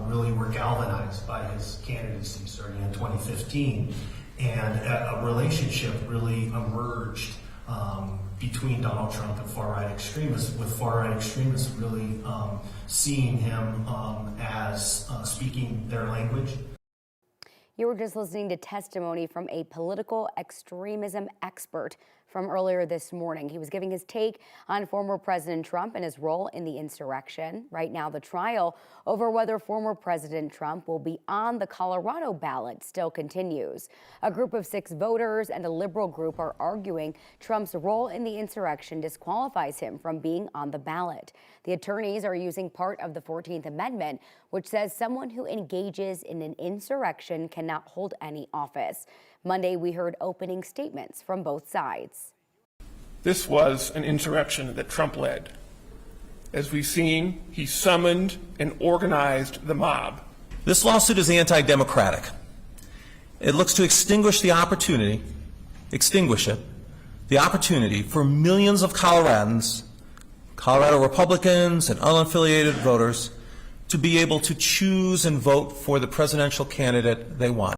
Really were galvanized by his candidacy starting in 2015, and a relationship really emerged between Donald Trump and far-right extremists, with far-right extremists really seeing him as speaking their language. You were just listening to testimony from a political extremism expert from earlier this morning. He was giving his take on former President Trump and his role in the insurrection. Right now, the trial over whether former President Trump will be on the Colorado ballot still continues. A group of 6 voters and a liberal group are arguing Trump's role in the insurrection disqualifies him from being on the ballot. The attorneys are using part of the 14th Amendment, which says someone who engages in an insurrection cannot hold any office. Monday, we heard opening statements from both sides. This was an insurrection that Trump led. As we've seen, he summoned and organized the mob. This lawsuit is anti-democratic. It looks to extinguish the opportunity for millions of Coloradans, Colorado Republicans and unaffiliated voters to be able to choose and vote for the presidential candidate they want.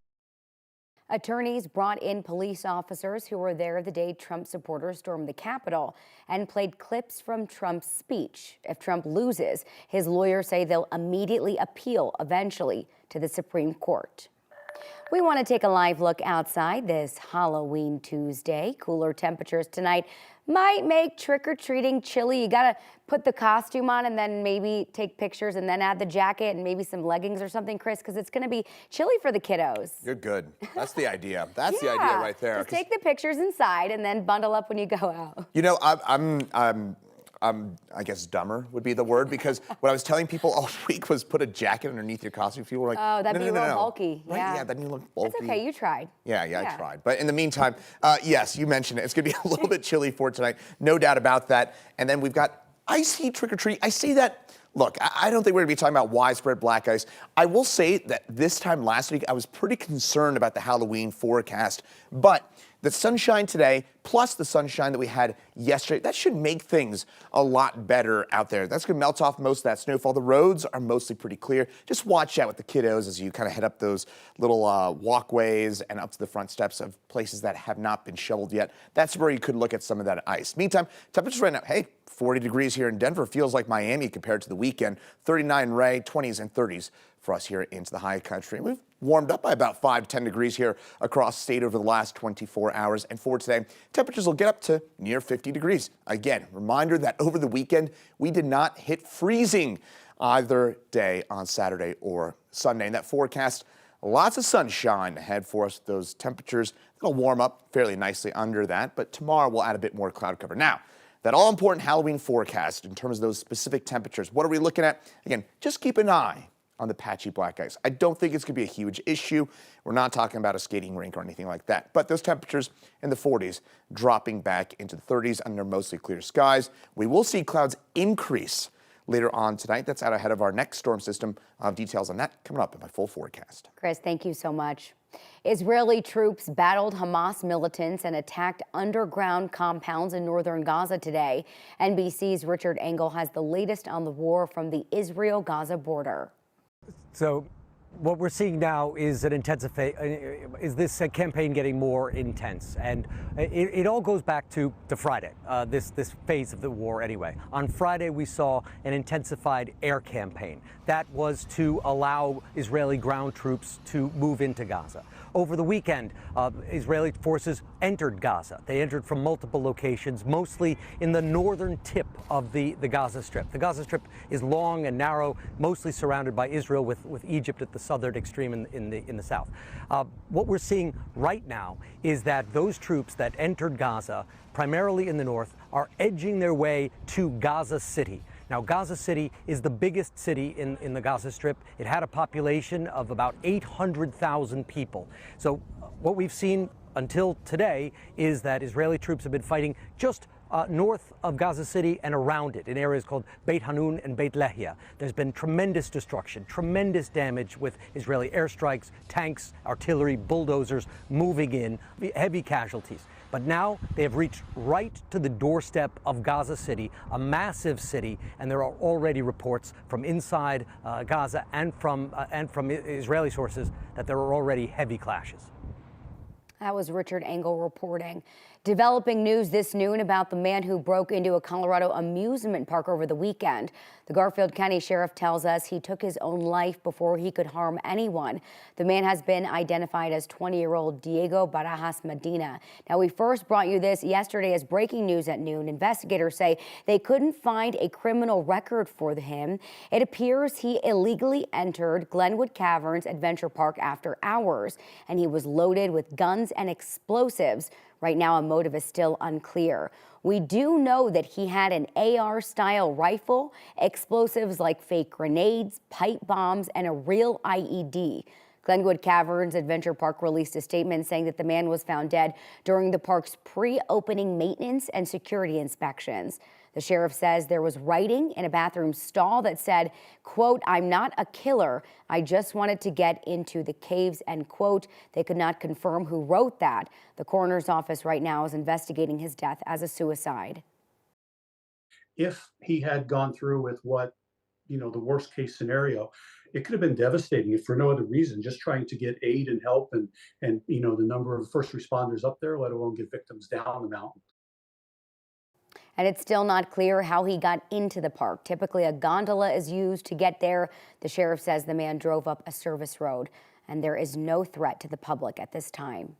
Attorneys brought in police officers who were there the day Trump supporters stormed the Capitol and played clips from Trump's speech. If Trump loses, his lawyers say they'll immediately appeal eventually to the Supreme Court. We want to take a live look outside this Halloween Tuesday. Cooler temperatures tonight might make trick-or-treating chilly. You got to put the costume on and then maybe take pictures and then add the jacket and maybe some leggings or something, Chris, because it's going to be chilly for the kiddos. You're good. That's the idea. That's the idea right there. Just take the pictures inside and then bundle up when you go out. You know, I guess dumber would be the word, because what I was telling people all week was put a jacket underneath your costume. People were like, oh, that'd be a little bulky. Right? Yeah, that'd be a little bulky. It's okay, you tried. Yeah, I tried. But in the meantime, yes, you mentioned it. It's going to be a little bit chilly for tonight. No doubt about that. And then we've got ice heat trick-or-treat. I say that, look, I don't think we're going to be talking about widespread black ice. I will say that this time last week, I was pretty concerned about the Halloween forecast. But the sunshine today, plus the sunshine that we had yesterday, that should make things a lot better out there. That's going to melt off most of that snowfall. The roads are mostly pretty clear. Just watch out with the kiddos as you kind of head up those little walkways and up to the front steps of places that have not been shoveled yet. That's where you could look at some of that ice. Meantime, temperatures right now, hey, 40 degrees here in Denver. Feels like Miami compared to the weekend. 39 Ray, 20s and 30s for us here into the high country. We've warmed up by about 5 to 10 degrees here across the state over the last 24 hours. And for today, temperatures will get up to near 50 degrees. Again, reminder that over the weekend, we did not hit freezing either day on Saturday or Sunday. And that forecast, lots of sunshine ahead for us. Those temperatures, they'll warm up fairly nicely under that. But tomorrow we'll add a bit more cloud cover. Now, that all-important Halloween forecast in terms of those specific temperatures, what are we looking at? Again, just keep an eye on the patchy black ice. I don't think it's going to be a huge issue. We're not talking about a skating rink or anything like that. But those temperatures in the 40s dropping back into the 30s under mostly clear skies. We will see clouds increase later on tonight. That's out ahead of our next storm system. Details on that coming up in my full forecast. Chris, thank you so much. Israeli troops battled Hamas militants and attacked underground compounds in northern Gaza today. NBC's Richard Engel has the latest on the war from the Israel-Gaza border. So what we're seeing now is this campaign getting more intense, and it all goes back to Friday, this phase of the war anyway. On Friday, we saw an intensified air campaign that was to allow Israeli ground troops to move into Gaza. Over the weekend, Israeli forces entered Gaza. They entered from multiple locations, mostly in the northern tip of the Gaza Strip. The Gaza Strip is long and narrow, mostly surrounded by Israel, with Egypt at the southern extreme in the south. What we're seeing right now is that those troops that entered Gaza, primarily in the north, are edging their way to Gaza City. Now, Gaza City is the biggest city in the Gaza Strip. It had a population of about 800,000 people. So what we've seen until today is that Israeli troops have been fighting just north of Gaza City and around it in areas called Beit Hanun and Beit Lahia. There's been tremendous destruction, tremendous damage with Israeli airstrikes, tanks, artillery, bulldozers moving in, heavy casualties. But now they have reached right to the doorstep of Gaza City, a massive city, and there are already reports from inside Gaza and from Israeli sources that there are already heavy clashes. That was Richard Engel reporting. Developing news this noon about the man who broke into a Colorado amusement park over the weekend. The Garfield County Sheriff tells us he took his own life before he could harm anyone. The man has been identified as 20-year-old Diego Barajas Medina. Now, we first brought you this yesterday as breaking news at noon. Investigators say they couldn't find a criminal record for him. It appears he illegally entered Glenwood Caverns Adventure Park after hours, and he was loaded with guns and explosives. Right now, a motive is still unclear. We do know that he had an AR-style rifle, explosives like fake grenades, pipe bombs, and a real IED. Glenwood Caverns Adventure Park released a statement saying that the man was found dead during the park's pre-opening maintenance and security inspections. The sheriff says there was writing in a bathroom stall that said, quote, "I'm not a killer. I just wanted to get into the caves," end quote. They could not confirm who wrote that. The coroner's office right now is investigating his death as a suicide. If he had gone through with what, the worst case scenario, it could have been devastating if for no other reason, just trying to get aid and help and the number of first responders up there, let alone get victims down the mountain. And it's still not clear how he got into the park. Typically, a gondola is used to get there. The sheriff says the man drove up a service road, and there is no threat to the public at this time.